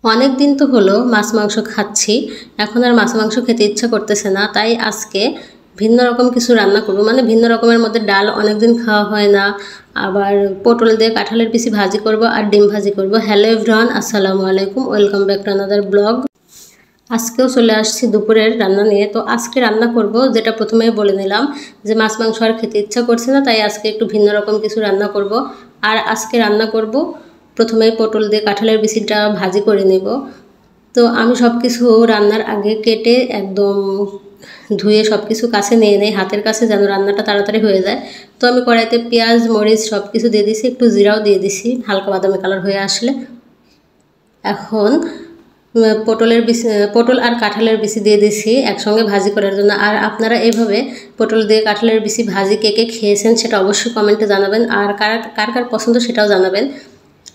অনেক দিন তো হলো মাছ মাংস খাচ্ছি, এখন আর মাছ মাংস খেতে ইচ্ছা করতেছে না। তাই আজকে ভিন্ন রকম কিছু রান্না করব। মানে ভিন্ন রকমের মধ্যে ডাল অনেক দিন খাওয়া হয় না, আবার পটল দিয়ে কাঁঠালের বিচি ভাজি করব আর ডিম ভাজি করব। হ্যালো এভরিওয়ান, আসসালামু আলাইকুম, welcome back to another blog. আজকেও চলে আসছি দুপুরের রান্না নিয়ে। তো আজকে রান্না করব, যেটা প্রথমেই বলে নিলাম যে মাছ মাংস আর খেতে ইচ্ছা করছে না, তাই আজকে একটু ভিন্ন রকম কিছু রান্না করব। আর আজকে রান্না করব, প্রথমেই পটল দিয়ে কাঁঠালের বিচিটা ভাজি করে নেব। তো আমি সব কিছু রান্নার আগে কেটে একদম ধুয়ে সব কিছু কাছে নিয়ে নেই, হাতের কাছে, যেন রান্নাটা তাড়াতাড়ি হয়ে যায়। তো আমি কড়াইতে পেঁয়াজ মরিচ সব কিছু দিয়ে দিছি, একটু জিরাও দিয়ে দিছি হালকা বাদামি কালার হয়ে আসলে। এখন পটল আর কাঁঠালের বিচি দিয়ে দিছি একসঙ্গে ভাজি করার জন্য। আর আপনারা এইভাবে পটল দিয়ে কাঁঠালের বিচি ভাজি কে কে খেয়েছেন সেটা অবশ্যই কমেন্টে জানাবেন, আর কার কার পছন্দ সেটাও জানাবেন।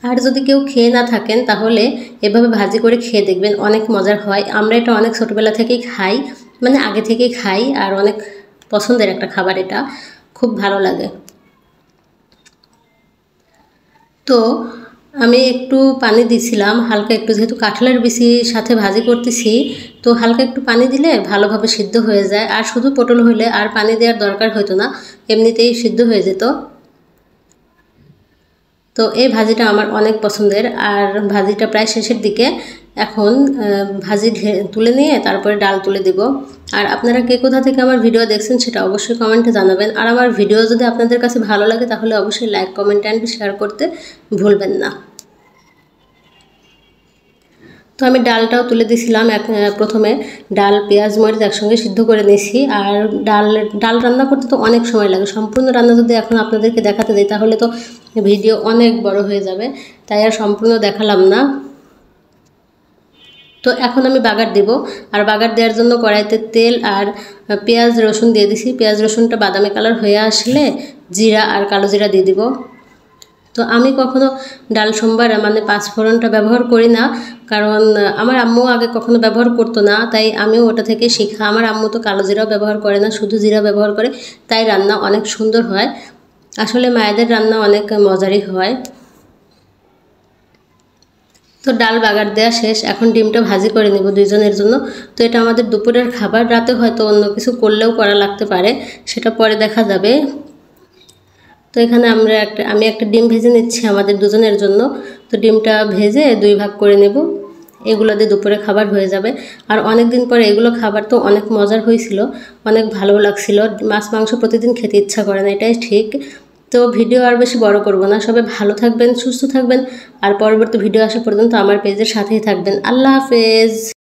আর যদি কেউ খেয়ে না থাকেন তাহলে এভাবে ভাজি করে খেয়ে দেখবেন, অনেক মজার হয়। আমরা এটা অনেক ছোটোবেলা থেকেই খাই, মানে আগে থেকেই খাই, আর অনেক পছন্দের একটা খাবার, এটা খুব ভালো লাগে। তো আমি একটু পানি দিছিলাম হালকা একটু, যেহেতু কাঁঠালের বিচির সাথে ভাজি করতেছি, তো হালকা একটু পানি দিলে ভালোভাবে সিদ্ধ হয়ে যায়। আর শুধু পটল হলে আর পানি দেওয়ার দরকার হতো না, এমনিতেই সিদ্ধ হয়ে যেত। তো এই ভাজিটা আমার অনেক পছন্দের। আর ভাজিটা প্রায় শেষের দিকে, এখন ভাজি তুলে নিয়ে তারপরে ডাল তুলে দিব। আর আপনারা কে কোথা থেকে আমার ভিডিও দেখছেন সেটা অবশ্যই কমেন্টে জানাবেন। আর আমার ভিডিও যদি আপনাদের কাছে ভালো লাগে তাহলে অবশ্যই লাইক, কমেন্ট অ্যান্ড শেয়ার করতে ভুলবেন না। তো আমি ডালটাও তুলে দিয়েছিলাম। প্রথমে ডাল পেঁয়াজ মরিচ একসঙ্গে সিদ্ধ করে নিয়েছি। আর ডাল রান্না করতে তো অনেক সময় লাগে, সম্পূর্ণ রান্না যদি এখন আপনাদেরকে দেখাতে যাই তাহলে তো ভিডিও অনেক বড় হয়ে যাবে, তাই আর সম্পূর্ণ দেখালাম না। তো এখন আমি বাগার দেব। আর বাগার দেওয়ার জন্য কড়াইতে তেল আর পেঁয়াজ রসুন দিয়ে দিছি। পেঁয়াজ রসুনটা বাদামি কালার হয়ে আসলে জিরা আর কালো জিরা দিয়ে দিব। তো আমি কখনো ডাল সম্বার মানে পাঁচফোড়নটা ব্যবহার করি না, কারণ আমার আম্মু আগে কখনো ব্যবহার করতো না, তাই আমিও ওটা থেকে শেখা। আমার আম্মু তো কালো জিরাও ব্যবহার করে না, শুধু জিরা ব্যবহার করে, তাই রান্না অনেক সুন্দর হয়। আসলে মায়েদের রান্না অনেক মজারই হয়। তো ডাল বাগার দেওয়া শেষ, এখন ডিমটা ভাজি করে নেব দুইজনের জন্য। তো এটা আমাদের দুপুরের খাবার, রাতে হয়তো অন্য কিছু করলেও করা লাগতে পারে, সেটা পরে দেখা যাবে। তো এখানে আমি একটা ডিম ভেজে নিচ্ছি আমাদের দুজনের জন্য। তো ডিমটা ভেজে দুই ভাগ করে নেব, এগুলো দিয়ে দুপুরে খাবার হয়ে যাবে। আর অনেক দিন পরে এগুলো খাবার তো অনেক মজার হয়েছিল, অনেক ভালো লাগছিল। মাছ মাংস প্রতিদিন খেতে ইচ্ছা করে না, এটাই ঠিক। তো ভিডিও আর বেশি বড় করব না, সবাই ভালো থাকবেন, সুস্থ থাকবেন, আর পরবর্তী ভিডিও আসা পর্যন্ত আমার পেজের সাথেই থাকবেন। আল্লাহ হাফেজ।